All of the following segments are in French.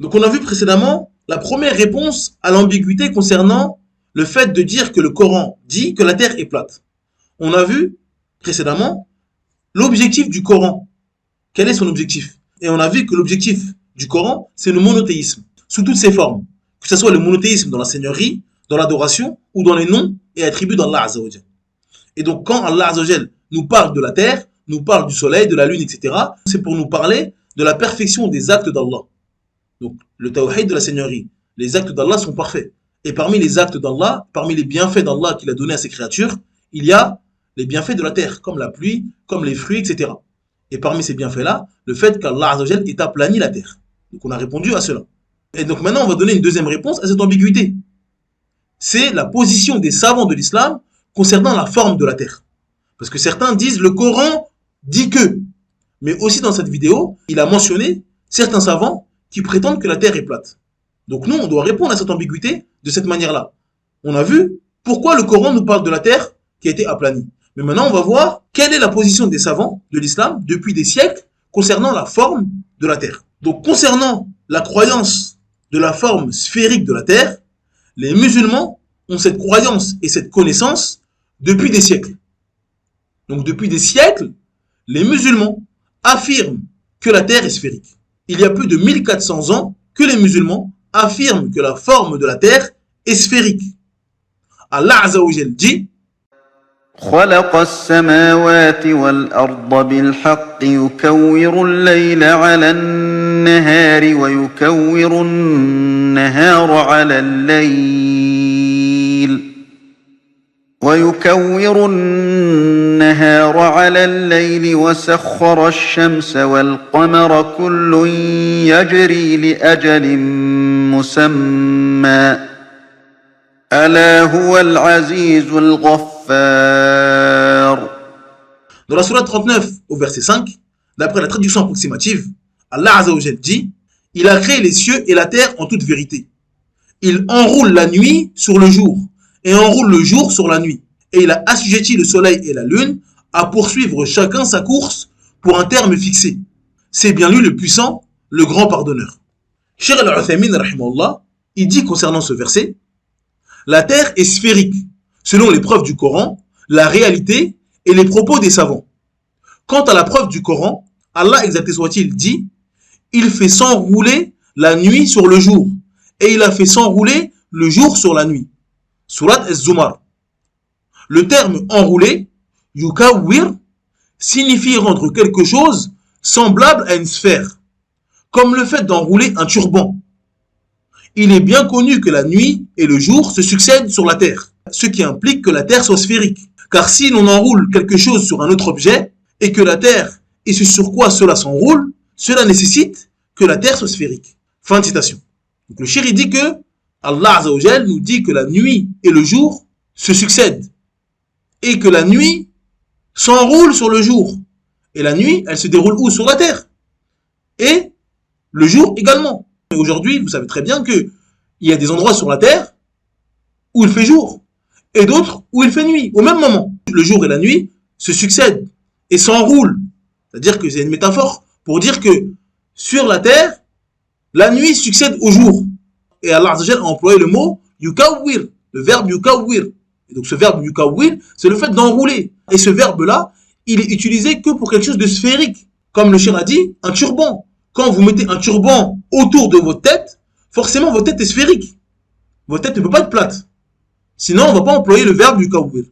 Donc on a vu précédemment la première réponse à l'ambiguïté concernant le fait de dire que le Coran dit que la terre est plate. On a vu précédemment l'objectif du Coran. Quel est son objectif? Et on a vu que l'objectif du Coran, c'est le monothéisme, sous toutes ses formes. Que ce soit le monothéisme dans la seigneurie, dans l'adoration, ou dans les noms et attributs d'Allah Azza wa Jal. Et donc quand Allah Azza wa Jal nous parle de la terre, nous parle du soleil, de la lune, etc., c'est pour nous parler de la perfection des actes d'Allah. Donc le tawhid de la seigneurie, les actes d'Allah sont parfaits. Et parmi les actes d'Allah, parmi les bienfaits d'Allah qu'il a donnés à ses créatures, il y a les bienfaits de la terre, comme la pluie, comme les fruits, etc. Et parmi ces bienfaits-là, le fait qu'Allah Azza wa Jal ait aplani la terre. Donc on a répondu à cela. Et donc maintenant on va donner une deuxième réponse à cette ambiguïté. C'est la position des savants de l'islam concernant la forme de la terre. Parce que certains disent le Coran dit que. Mais aussi dans cette vidéo, il a mentionné certains savants qui prétendent que la terre est plate. Donc nous, on doit répondre à cette ambiguïté de cette manière-là. On a vu pourquoi le Coran nous parle de la terre qui a été aplanie. Mais maintenant, on va voir quelle est la position des savants de l'islam depuis des siècles concernant la forme de la terre. Donc concernant la croyance de la forme sphérique de la terre, les musulmans ont cette croyance et cette connaissance depuis des siècles. Donc depuis des siècles, les musulmans affirment que la terre est sphérique. Il y a plus de 1400 ans que les musulmans affirment que la forme de la terre est sphérique. Allah Azza wa Jal dit خلق السماوات والأرض بالحق يكور الليل على النهار ويكور النهار على الليل وسخر الشمس والقمر كل يجري لأجل مسمى ألا هو العزيز الغفار. Dans la sourate 39 au verset 5, d'après la traduction approximative, Allah Azza wa Jal dit « Il a créé les cieux et la terre en toute vérité. Il enroule la nuit sur le jour et enroule le jour sur la nuit. Et il a assujetti le soleil et la lune à poursuivre chacun sa course pour un terme fixé. C'est bien lui le puissant, le grand pardonneur. » Cheikh Al-Uthaymin, rahimahullah, il dit concernant ce verset « La terre est sphérique, selon les preuves du Coran, la réalité et les propos des savants. Quant à la preuve du Coran, Allah exalté soit-il dit « Il fait s'enrouler la nuit sur le jour, et il a fait s'enrouler le jour sur la nuit. » Surat Az-Zumar. Le terme enrouler, yukawwir, signifie rendre quelque chose semblable à une sphère, comme le fait d'enrouler un turban. Il est bien connu que la nuit et le jour se succèdent sur la terre, ce qui implique que la terre soit sphérique. Car si l'on enroule quelque chose sur un autre objet, et que la terre est ce sur quoi cela s'enroule, cela nécessite que la terre soit sphérique. Fin de citation. Donc le chéri dit que Allah Azza wa Jal nous dit que la nuit et le jour se succèdent, et que la nuit s'enroule sur le jour. Et la nuit, elle se déroule où? Sur la terre. Et le jour également. Et aujourd'hui, vous savez très bien qu'il y a des endroits sur la terre où il fait jour, et d'autres où il fait nuit, au même moment. Le jour et la nuit se succèdent et s'enroulent. C'est-à-dire que c'est une métaphore pour dire que sur la terre, la nuit succède au jour. Et Allah Azza wa Jal a employé le mot yukawwir, le verbe yukawwir. Et donc ce verbe yukawwir, c'est le fait d'enrouler. Et ce verbe-là, il est utilisé que pour quelque chose de sphérique. Comme le cheikh a dit, un turban. Quand vous mettez un turban autour de votre tête, forcément votre tête est sphérique. Votre tête ne peut pas être plate. Sinon, on ne va pas employer le verbe yukawwir.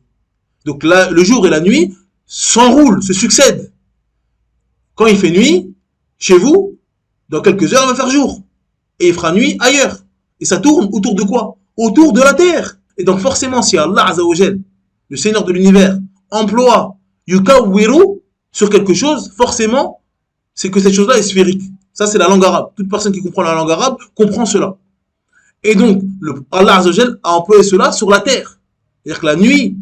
Donc là, le jour et la nuit s'enroulent, se succèdent. Quand il fait nuit, chez vous, dans quelques heures, il va faire jour. Et il fera nuit ailleurs. Et ça tourne autour de quoi? Autour de la terre. Et donc forcément, si Allah Azza wa Jal, le Seigneur de l'univers, emploie yukawwiru sur quelque chose, forcément, c'est que cette chose-là est sphérique. Ça, c'est la langue arabe. Toute personne qui comprend la langue arabe comprend cela. Et donc, Allah Azza wa Jal a employé cela sur la terre. C'est-à-dire que la nuit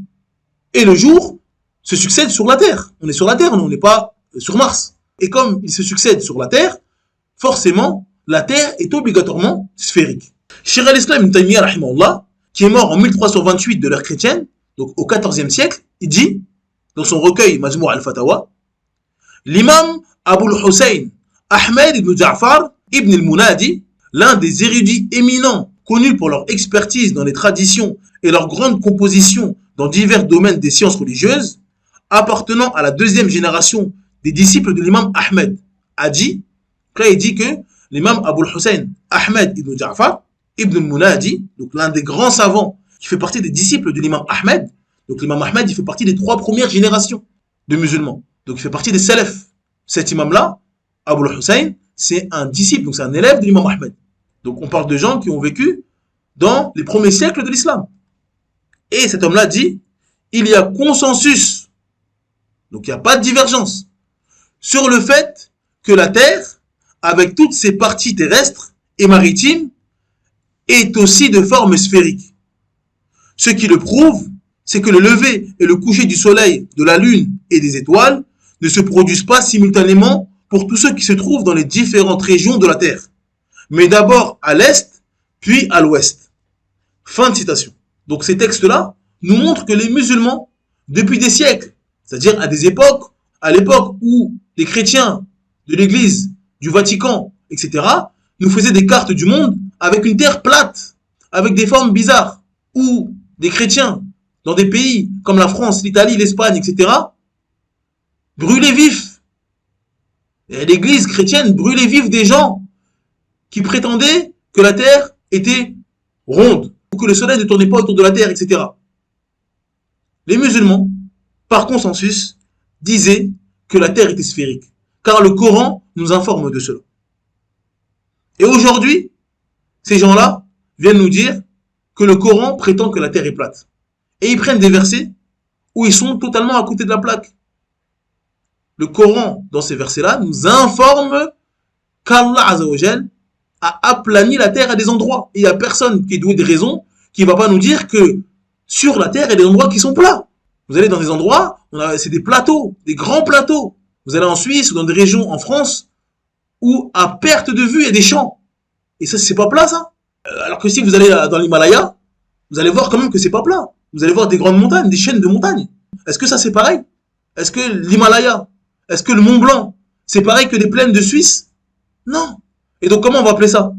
et le jour se succèdent sur la terre. On est sur la terre, on n'est pas sur Mars. Et comme ils se succèdent sur la terre, forcément, la terre est obligatoirement sphérique. Cheikh al-Islam Ibn Taymiyyah, rahimahullah, qui est mort en 1328 de l'ère chrétienne, donc au XIVe siècle, il dit, dans son recueil Majmou' al-Fatawa, l'imam Abul Hussein Ahmed ibn Ja'far ibn al-Munadi l'un des érudits éminents, connus pour leur expertise dans les traditions et leur grande composition dans divers domaines des sciences religieuses, appartenant à la deuxième génération des disciples de l'imam Ahmed, a dit, après il dit que l'imam Abul Hussein Ahmed ibn Ja'far, ibn al-Munadi, donc l'un des grands savants qui fait partie des disciples de l'imam Ahmed, donc l'imam Ahmed il fait partie des 3 premières générations de musulmans, donc il fait partie des salafs. Cet imam-là, Abul Hussein, c'est un disciple, donc c'est un élève de l'imam Ahmed. Donc on parle de gens qui ont vécu dans les premiers siècles de l'islam. Et cet homme-là dit, il y a consensus, donc il n'y a pas de divergence, sur le fait que la Terre, avec toutes ses parties terrestres et maritimes, est aussi de forme sphérique. Ce qui le prouve, c'est que le lever et le coucher du soleil, de la lune et des étoiles ne se produisent pas simultanément pour tous ceux qui se trouvent dans les différentes régions de la Terre, mais d'abord à l'est, puis à l'ouest. Fin de citation. Donc ces textes-là nous montrent que les musulmans, depuis des siècles, c'est-à-dire à l'époque où les chrétiens de l'Église, du Vatican, etc., nous faisaient des cartes du monde avec une terre plate, avec des formes bizarres, où des chrétiens, dans des pays comme la France, l'Italie, l'Espagne, etc., brûlaient vifs. Et l'Église chrétienne brûlait vifs des gens qui prétendaient que la terre était ronde, ou que le soleil ne tournait pas autour de la terre, etc. Les musulmans, par consensus, disaient que la terre était sphérique, car le Coran nous informe de cela. Et aujourd'hui, ces gens-là viennent nous dire que le Coran prétend que la terre est plate. Et ils prennent des versets où ils sont totalement à côté de la plaque. Le Coran, dans ces versets-là, nous informe qu'Allah Azzawajal a aplani la terre à des endroits. Et il n'y a personne qui est doué de raison qui ne va pas nous dire que sur la terre, il y a des endroits qui sont plats. Vous allez dans des endroits, c'est des plateaux, des grands plateaux. Vous allez en Suisse ou dans des régions en France où à perte de vue, il y a des champs. Et ça, c'est pas plat, ça. Alors que si vous allez dans l'Himalaya, vous allez voir quand même que c'est pas plat. Vous allez voir des grandes montagnes, des chaînes de montagnes. Est-ce que ça, c'est pareil? Est-ce que l'Himalaya, est-ce que le Mont Blanc, c'est pareil que les plaines de Suisse? Non. Et donc, comment on va appeler ça?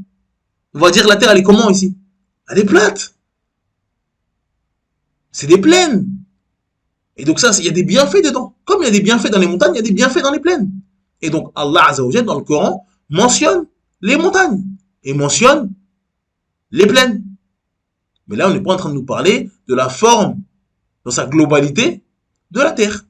On va dire la terre, elle est comment ici? Elle est plate. C'est des plaines. Et donc ça, il y a des bienfaits dedans. Comme il y a des bienfaits dans les montagnes, il y a des bienfaits dans les plaines. Et donc Allah Azzawajal dans le Coran mentionne les montagnes et mentionne les plaines. Mais là, on n'est pas en train de nous parler de la forme dans sa globalité de la terre.